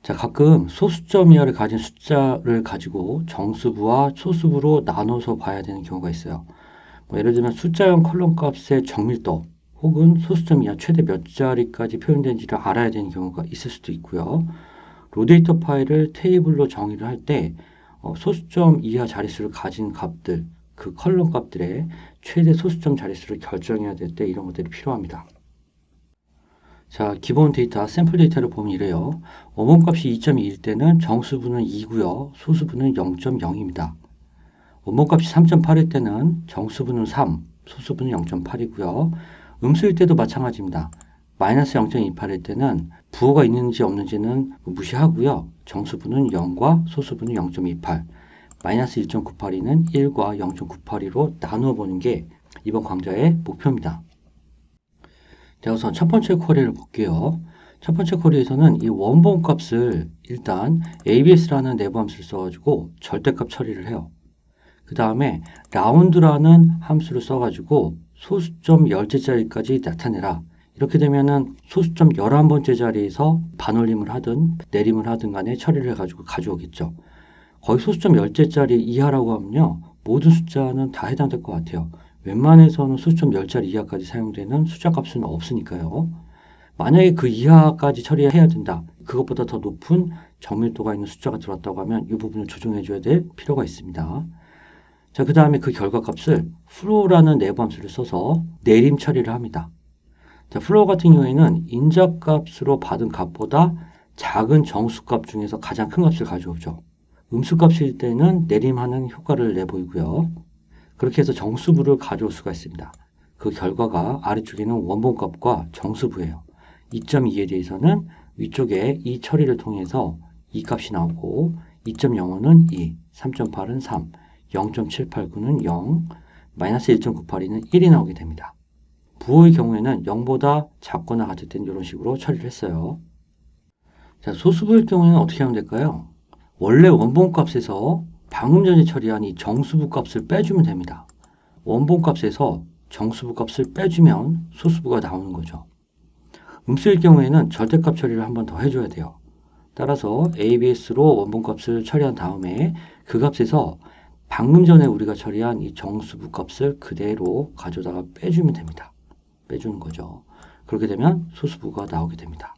자, 가끔 소수점 이하를 가진 숫자를 가지고 정수부와 소수부로 나눠서 봐야 되는 경우가 있어요. 예를 들면 숫자형 컬럼 값의 정밀도 혹은 소수점 이하 최대 몇 자리까지 표현되는지를 알아야 되는 경우가 있을 수도 있고요. 로데이터 파일을 테이블로 정의를 할 때 소수점 이하 자릿수를 가진 값들, 그 컬럼 값들의 최대 소수점 자릿수를 결정해야 될 때 이런 것들이 필요합니다. 자, 기본 데이터, 샘플 데이터를 보면 이래요. 원본값이 2.2일 때는 정수부는 2고요. 소수부는 0.0입니다. 원본값이 3.8일 때는 정수부는 3, 소수부는 0.8이고요. 음수일 때도 마찬가지입니다. 마이너스 0.28일 때는 부호가 있는지 없는지는 무시하고요. 정수부는 0과 소수부는 0.28, 마이너스 1.982는 1과 0.982로 나누어 보는 게 이번 강좌의 목표입니다. 자, 우선 첫 번째 쿼리를 볼게요. 첫 번째 쿼리에서는 이 원본 값을 일단 ABS라는 내부 함수를 써가지고 절대값 처리를 해요. 그 다음에 라운드라는 함수를 써가지고 소수점 열째 자리까지 나타내라. 이렇게 되면은 소수점 11번째 자리에서 반올림을 하든 내림을 하든 간에 처리를 해가지고 가져오겠죠. 거의 소수점 열째 자리 이하라고 하면요. 모든 숫자는 다 해당될 것 같아요. 웬만해서는 소수점 10자리 이하까지 사용되는 숫자 값은 없으니까요. 만약에 그 이하까지 처리해야 된다. 그것보다 더 높은 정밀도가 있는 숫자가 들어왔다고 하면 이 부분을 조정해 줘야 될 필요가 있습니다. 자, 그 다음에 그 결과값을 flow라는 내부 함수를 써서 내림 처리를 합니다. 자, flow 같은 경우에는 인자값으로 받은 값보다 작은 정수값 중에서 가장 큰 값을 가져오죠. 음수값일 때는 내림하는 효과를 내보이고요. 그렇게 해서 정수부를 가져올 수가 있습니다. 그 결과가 아래쪽에는 원본값과 정수부예요. 2.2에 대해서는 위쪽에 이 처리를 통해서 이 값이 나오고 2.05는 2, 3.8은 3, 0.789는 0, 마이너스 1.982는 1이 나오게 됩니다. 부호의 경우에는 0보다 작거나 같을 때는 이런 식으로 처리를 했어요. 자, 소수부의 경우에는 어떻게 하면 될까요? 원래 원본값에서 방금 전에 처리한 이 정수부 값을 빼주면 됩니다. 원본 값에서 정수부 값을 빼주면 소수부가 나오는 거죠. 음수일 경우에는 절대값 처리를 한 번 더 해줘야 돼요. 따라서 ABS로 원본 값을 처리한 다음에 그 값에서 방금 전에 우리가 처리한 이 정수부 값을 그대로 가져다가 빼주면 됩니다. 빼주는 거죠. 그렇게 되면 소수부가 나오게 됩니다.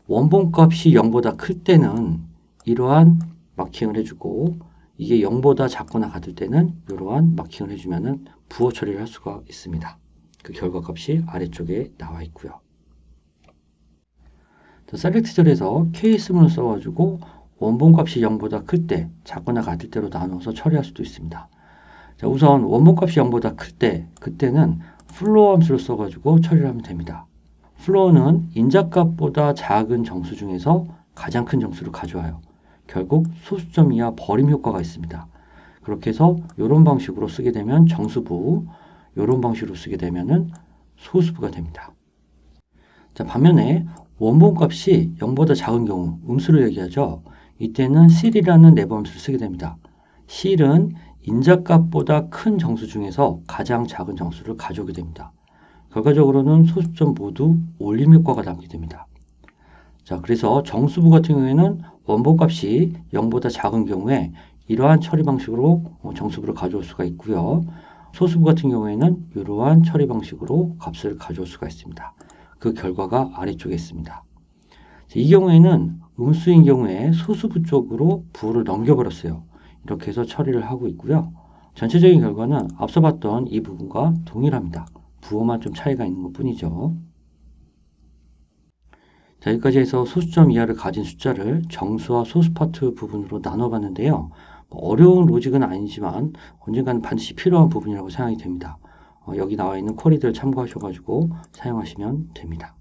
원본 값이 0보다 클 때는 이러한 마킹을 해주고 이게 0보다 작거나 같을 때는 이러한 마킹을 해주면 부호 처리를 할 수가 있습니다. 그 결과값이 아래쪽에 나와 있고요. 셀렉트 절에서 케이스문을 써가지고 원본값이 0보다 클 때, 작거나 같을 때로 나눠서 처리할 수도 있습니다. 자, 우선 원본값이 0보다 클 때, 그때는 flow 함수를 써가지고 처리를 하면 됩니다. flow는 인자값보다 작은 정수 중에서 가장 큰 정수를 가져와요. 결국 소수점 이하 버림 효과가 있습니다. 그렇게 해서 이런 방식으로 쓰게 되면 정수부, 이런 방식으로 쓰게 되면 소수부가 됩니다. 자, 반면에 원본값이 0보다 작은 경우, 음수를 얘기하죠. 이때는 cl이라는 내부 함수를 쓰게 됩니다. cl은 인자값보다 큰 정수 중에서 가장 작은 정수를 가져오게 됩니다. 결과적으로는 소수점 모두 올림 효과가 나오게 됩니다. 자, 그래서 정수부 같은 경우에는 원본값이 0보다 작은 경우에 이러한 처리 방식으로 정수부를 가져올 수가 있고요. 소수부 같은 경우에는 이러한 처리 방식으로 값을 가져올 수가 있습니다. 그 결과가 아래쪽에 있습니다. 이 경우에는 음수인 경우에 소수부 쪽으로 부호를 넘겨버렸어요. 이렇게 해서 처리를 하고 있고요. 전체적인 결과는 앞서 봤던 이 부분과 동일합니다. 부호만 좀 차이가 있는 것 뿐이죠. 자, 여기까지 해서 소수점 이하를 가진 숫자를 정수와 소수 파트 부분으로 나눠봤는데요. 어려운 로직은 아니지만 언젠가는 반드시 필요한 부분이라고 생각이 됩니다. 여기 나와 있는 쿼리들 참고하셔가지고 사용하시면 됩니다.